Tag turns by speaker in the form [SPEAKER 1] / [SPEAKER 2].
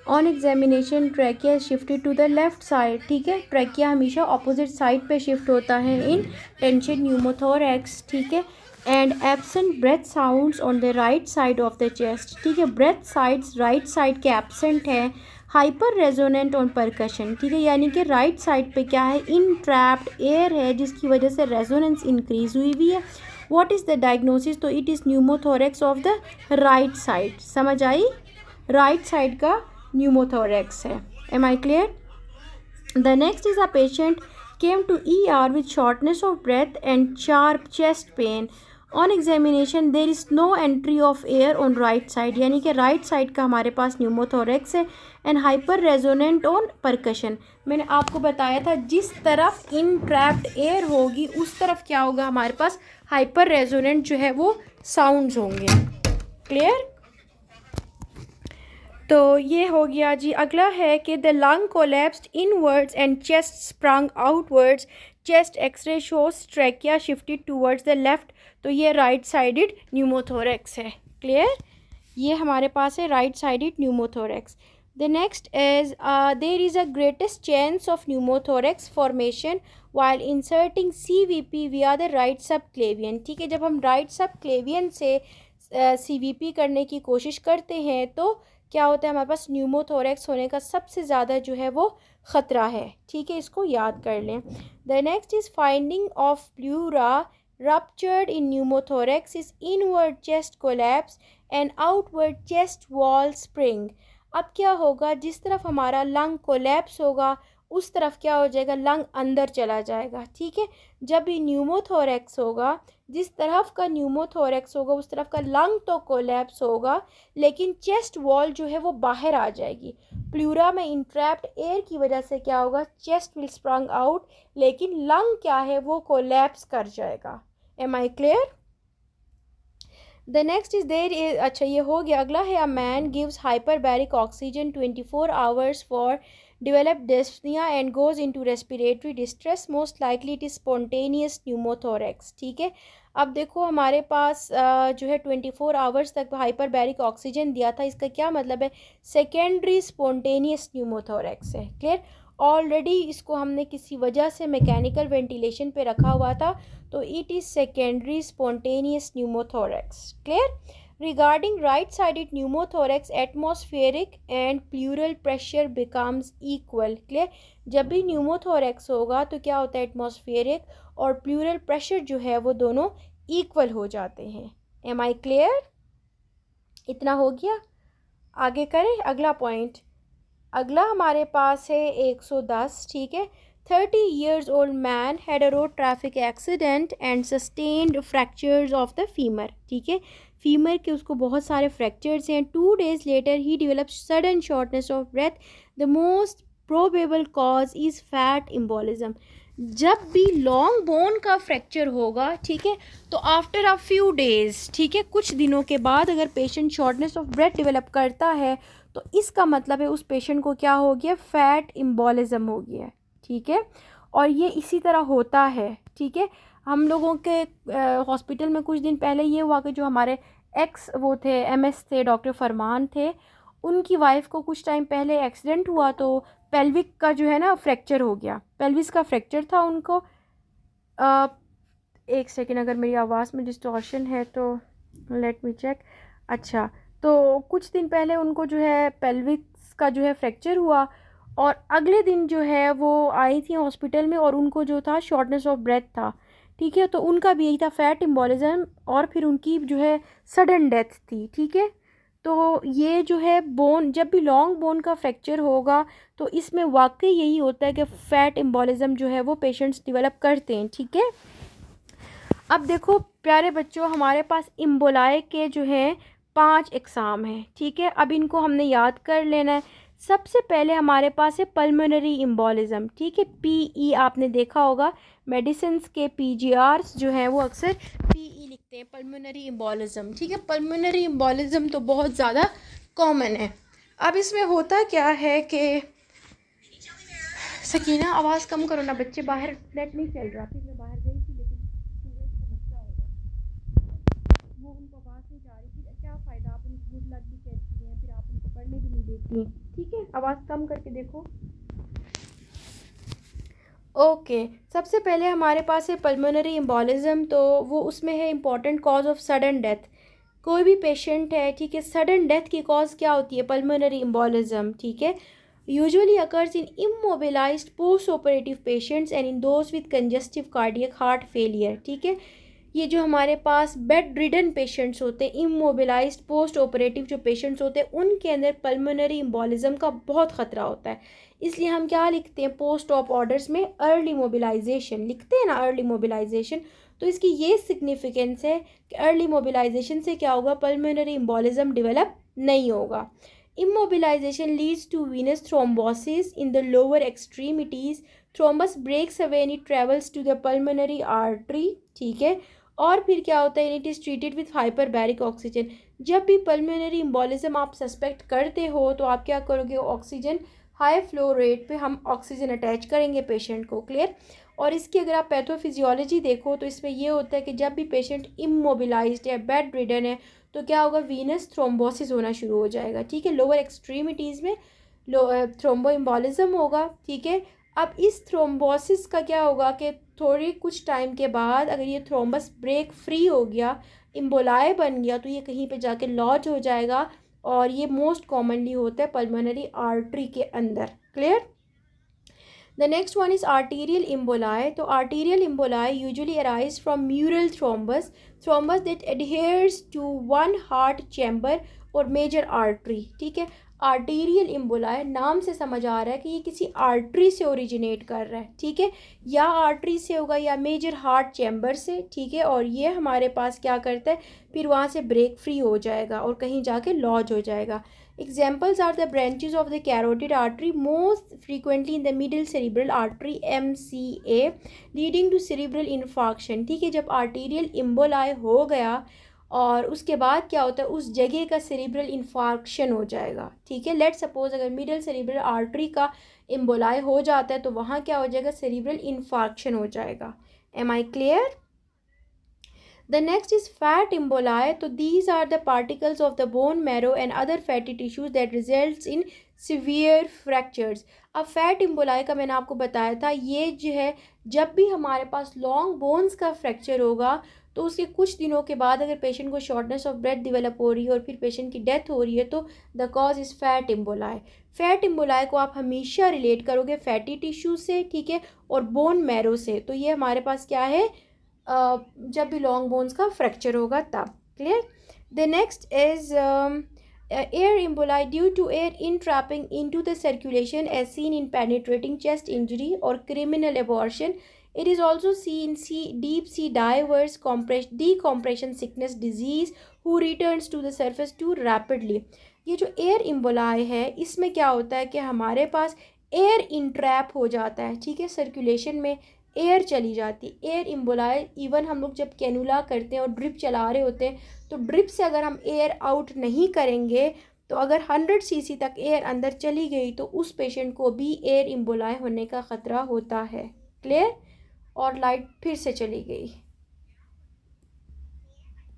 [SPEAKER 1] On examination trachea shifted to the left side, ठीक है, trachea हमेशा अपोजिट साइड पे शिफ्ट होता है इन टेंशन न्यूमोथोरैक्स, ठीक है। And absent breath sounds on the right side of the chest, ठीक है, ब्रेथ साइड्स राइट साइड के एब्सेंट है। हाइपर रेजोनेंट ऑन परकशन, ठीक है, यानी कि राइट साइड पे क्या है, इन ट्रैप्ड एयर है जिसकी वजह से रेजोनेंस इंक्रीज हुई हुई है। व्हाट इज़ द डायग्नोसिस, तो it is pneumothorax of the right side, समझ आई, राइट साइड का न्यूमोथोरैक्स है। Am I clear? The next is a patient came to ER with shortness of breath and sharp chest pain. On examination there is no entry of air on right side, यानी कि right side का हमारे पास pneumothorax है। And hyper resonant on percussion, मैंने आपको बताया था जिस तरफ इन ट्रैप्ड एयर होगी उस तरफ क्या होगा, हमारे पास हाइपर रेजोनेंट जो है वो साउंड्स होंगे। क्लियर? तो ये हो गया जी। अगला है कि the lung collapsed inwards and chest sprung outwards, chest x ray shows trachea shifted towards the left, तो ये राइट साइडेड न्यूमोथोरैक्स है। क्लियर? ये हमारे पास है right sided pneumothorax. The next is there is a greatest chance of pneumothorax formation while inserting CVP via the right subclavian, ठीक है, जब हम राइट सब क्लेवियन से CVP करने की कोशिश करते हैं तो क्या होता है, हमारे पास न्यूमोथोरैक्स होने का सबसे ज़्यादा जो है वो ख़तरा है, ठीक है, इसको याद कर लें। The next is finding of pleura ruptured in pneumothorax is inward chest collapse and outward chest wall spring। अब क्या होगा, जिस तरफ हमारा लंग कोलैप्स होगा उस तरफ क्या हो जाएगा, लंग अंदर चला जाएगा, ठीक है। जब भी न्यूमोथोरैक्स होगा, जिस तरफ का न्यूमोथोरैक्स होगा उस तरफ का लंग तो कोलैप्स होगा लेकिन चेस्ट वॉल जो है वो बाहर आ जाएगी। प्लूरा में इंट्रैप्ड एयर की वजह से क्या होगा, चेस्ट विल स्प्रंग आउट लेकिन लंग क्या है वो कोलैप्स कर जाएगा। Am I clear? The next is there is, अच्छा ये हो गया। अगला है, a man gives hyperbaric oxygen 24 hours for develop dyspnea and goes into respiratory distress, most likely it is spontaneous pneumothorax, ठीक है। अब देखो हमारे पास जो है 24 आवर्स तक हाइपरबैरिक ऑक्सीजन दिया था, इसका क्या मतलब है, सेकेंडरी स्पॉन्टेनियस न्यूमोथोरैक्स है। क्लियर? ऑलरेडी इसको हमने किसी वजह से मैकेनिकल वेंटिलेशन पे रखा हुआ था तो it is secondary spontaneous pneumothorax. Clear? Regarding right-sided pneumothorax, atmospheric and pleural pressure becomes equal। Clear? जब भी न्यूमोथोरैक्स होगा तो क्या होता है, एटमॉस्फेरिक और प्लूरल प्रेशर जो है वो दोनों इक्वल हो जाते हैं। Am I clear? इतना हो गया, आगे करें अगला पॉइंट। अगला हमारे पास है 110, ठीक है। 30 years old man had a road traffic accident and sustained fractures of the femur, ठीक है, फीमर के उसको बहुत सारे फ्रैक्चर्स हैं। 2 days later he developed sudden shortness of breath, the most probable cause is fat embolism। जब भी long bone का फ्रैक्चर होगा, ठीक है, तो आफ्टर अ फ्यू डेज, ठीक है, कुछ दिनों के बाद अगर patient shortness of breath develop करता है तो इसका मतलब है उस पेशेंट को क्या हो गया, फैट एम्बोलिज्म हो गया है, ठीक है। और ये इसी तरह होता है, ठीक है। हम लोगों के हॉस्पिटल में कुछ दिन पहले ये हुआ कि जो हमारे एक्स वो थे MS थे, डॉक्टर फरमान थे, उनकी वाइफ को कुछ टाइम पहले एक्सीडेंट हुआ तो पेल्विक का जो है ना फ्रैक्चर हो गया, पेल्विस का फ्रैक्चर था उनको। एक सेकेंड, अगर मेरी आवाज़ में डिस्टॉर्शन है तो लेट मी चेक। अच्छा, तो कुछ दिन पहले उनको जो है पेल्विक्स का जो है फ्रैक्चर हुआ और अगले दिन जो है वो आई थी हॉस्पिटल में और उनको जो था शॉर्टनेस ऑफ ब्रेथ था, ठीक है, तो उनका भी यही था, फैट एम्बोलिज्म, और फिर उनकी जो है सडन डेथ थी, ठीक है। तो ये जो है बोन, जब भी लॉन्ग बोन का फ्रैक्चर होगा तो इसमें वाकई यही होता है कि फैट एम्बोलिज्म जो है वो पेशेंट्स डेवलप करते हैं, ठीक है। अब देखो प्यारे बच्चों, हमारे पास इम्बोलाई के जो हैं 5 एग्ज़ाम हैं, ठीक है। अब इनको हमने याद कर लेना है। सबसे पहले हमारे पास है पल्मोनरी इम्बोलिज्म, ठीक है, PE आपने देखा होगा, मेडिसिन्स के PGRs जो हैं वो अक्सर PE लिखते हैं, पल्मोनरी इम्बोलिज्म, ठीक है। पल्मोनरी इम्बोलिज्म तो बहुत ज़्यादा कॉमन है। अब इसमें होता क्या है कि, सकीना आवाज़ कम करो ना, बच्चे बाहर, नेट नहीं चल रहा, फिर मैं बाहर गई थी लेकिन सूरज का मसला हो गया, वो उनको आवाज़ नहीं जा रही थी। क्या फ़ायदा, आप उनको गुड लक भी कहती हैं फिर आप उनको पढ़ करने भी नहीं देती। ठीक है, आवाज़ कम करके देखो। ओके, सबसे पहले हमारे पास है पल्मोनरी एम्बोलिज्म, तो वो उसमें है important cause of sudden death. कोई भी पेशेंट है, ठीक है, सडन डेथ की कॉज क्या होती है? Pulmonary embolism. ठीक है, usually occurs in immobilised post operative patients and in those with congestive cardiac heart failure. ठीक है, ये जो हमारे पास बेड रिडन पेशेंट्स होते हैं, इमोबिलाइज्ड पोस्ट ऑपरेटिव जो पेशेंट्स होते हैं, उनके अंदर पल्मोनरी एम्बोलिज्म का बहुत ख़तरा होता है। इसलिए हम क्या लिखते हैं पोस्ट ऑप ऑर्डर्स में? अर्ली मोबिलाइजेशन लिखते हैं ना, अर्ली मोबिलाइजेशन। तो इसकी ये सिग्निफिकेंस है कि अर्ली मोबिलाइजेशन से क्या होगा? पल्मोनरी एम्बोलिज्म डेवलप नहीं होगा। Immobilization leads to venous thrombosis in the lower extremities. Thrombus breaks away and it travels to the pulmonary artery. ठीक है, और फिर क्या होता है? It is treated with hyperbaric oxygen. जब भी पल्मोनरी एम्बोलिज्म आप सस्पेक्ट करते हो तो आप क्या करोगे? ऑक्सीजन हाई फ्लो रेट पे हम ऑक्सीजन अटैच करेंगे पेशेंट को। क्लियर? और इसकी अगर आप पैथोफिजियोलॉजी देखो तो इसमें ये होता है कि जब भी पेशेंट इमोबिलाइज्ड है, बेड रिडन है, तो क्या होगा? वीनस थ्रोम्बोसिस होना शुरू हो जाएगा। ठीक है, लोअर एक्सट्रीमिटीज़ में थ्रोम्बो एम्बोलिज्म होगा। ठीक है, अब इस थ्रोम्बोसिस का क्या होगा कि थोड़ी कुछ टाइम के बाद अगर ये थ्रोम्बस ब्रेक फ्री हो गया, इम्बोलाए बन गया, तो ये कहीं पे जाके लॉज हो जाएगा, और ये मोस्ट कॉमनली होता है पल्मोनरी आर्टरी के अंदर। Clear? The next one is arterial emboli. तो arterial emboli usually arise from mural thrombus that adheres to one heart chamber or major artery. ठीक है, arterial emboli नाम से समझ आ रहा है कि ये किसी आर्टरी से ओरिजिनेट कर रहा है। ठीक है, या आर्टरी से होगा या मेजर हार्ट चैम्बर से। ठीक है, और ये हमारे पास क्या करता है? फिर वहाँ से ब्रेक फ्री हो जाएगा और कहीं जाके लॉज हो जाएगा। Examples are the branches of the carotid artery, most frequently in the middle cerebral artery MCA, leading to cerebral infarction. ठीक है, जब arterial emboli हो गया और उसके बाद क्या होता है? उस जगह का cerebral infarction हो जाएगा। ठीक है, लेट सपोज अगर middle cerebral artery का emboli हो जाता है तो वहाँ क्या हो जाएगा? cerebral infarction हो जाएगा। Am I clear? The next is fat emboli. So these are the particles of the bone marrow and other fatty tissues that results in severe fractures. अब फैट एम्बोलाई का मैंने आपको बताया था, ये जो है जब भी हमारे पास लॉन्ग बोन्स का फ्रैक्चर होगा तो उसके कुछ दिनों के बाद अगर पेशेंट को शॉर्टनेस ऑफ ब्रेथ डेवलप हो रही है और फिर पेशेंट की डेथ हो रही है तो the cause is fat emboli. Fat emboli को आप हमेशा रिलेट करोगे फैटी टिश्यू से। ठीक है, और बोन मैरो से। तो ये हमारे पास क्या है? जब भी लॉन्ग बोन्स का फ्रैक्चर होगा तब। Clear? The next is air emboli due to air entrapping into the circulation as seen in penetrating chest injury और criminal abortion. It is also seen deep sea divers decompression sickness disease who returns to the surface too rapidly. ये जो air emboli है इसमें क्या होता है कि हमारे पास एयर इंट्रैप हो जाता है। ठीक है, सर्कुलेशन में एयर चली जाती। एयर एम्बोलाई इवन हम लोग जब कैनुला करते हैं और ड्रिप चला रहे होते हैं तो ड्रिप से अगर हम एयर आउट नहीं करेंगे तो अगर 100 सीसी तक एयर अंदर चली गई तो उस पेशेंट को भी एयर एम्बोलाई होने का ख़तरा होता है। क्लियर? और लाइट फिर से चली गई।